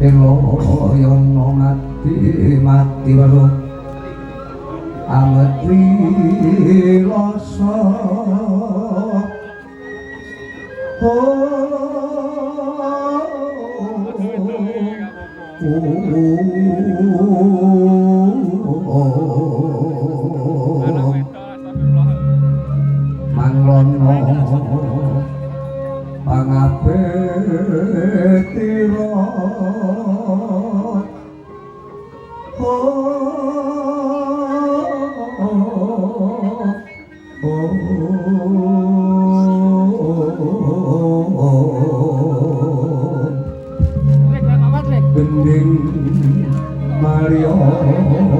Eloyono mati walu ametri rasa manglono pangapetira gending marionen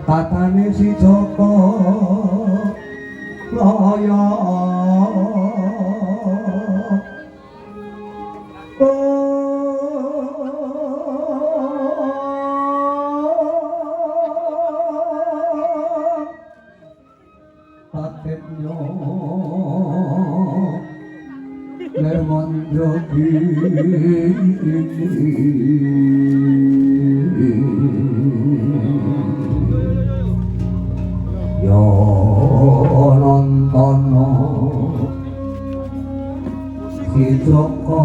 tatane si Joko Loyo Patetnya lemon jogi yo nontono si Joko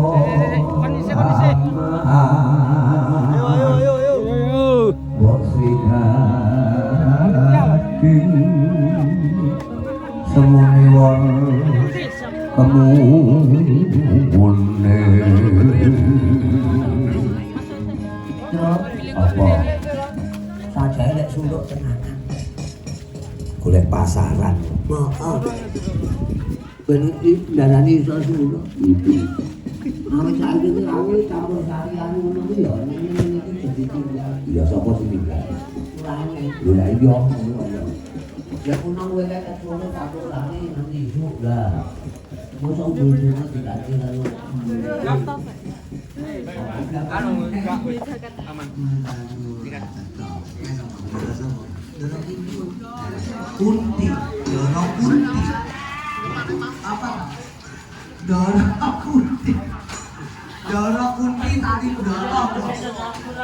mbok sing semune wong kemune apa saja lek suluk tenanan golek pasaran heeh ben ndarani iso suluk awet saiki iki awet campur sarian ngono kuwi ya ngene iki dadi tinggal ya sapa sing tinggal lho la iya ya punang kowe kek kesuwen campur sari nanti isuk lah mosok bojomu dikati karo anu aman kunti Doro kunti apa Doro kunti tadi Doro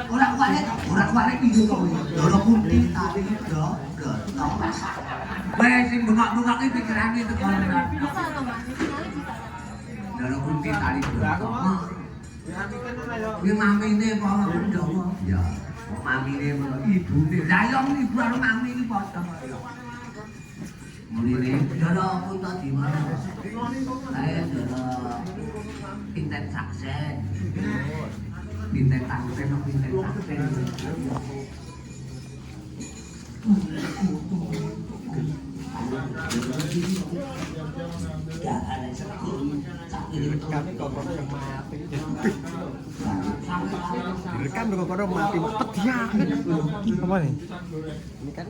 orang kuare pinggir kok Doro kunti tadi Doro wes sing bengak-bengak iki pikirane teko Doro kunti tadi Doro ini mamine kok Jawa ya mamine ibune lah yo ibu karo mami iki padha kaya muline Doro kunti di mana saya Doro pinten saksen pinten tangsen pinten saksen kami kok mati rekam kok mati pediakan apa nih ini kan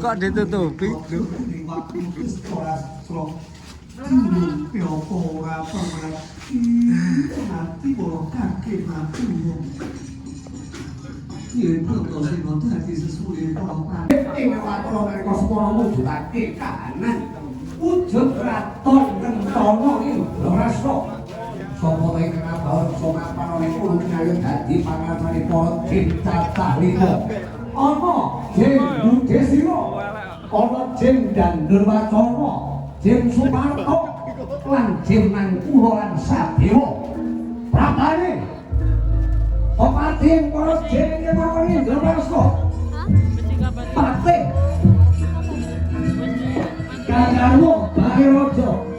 kok ditutupi wujud raton Kentono iki Rasa sapa wae kena baon sonapan niku nyayut dadi pangasanipun Cintata Lima ana Jeng Budesira ana Jeng Dandurwacana Jeng Suparto lan Jeng Nangkula lan Sadewa prapane Opati para Jeng Kemawani Ndrawasa Pate Kanggo Bae Raja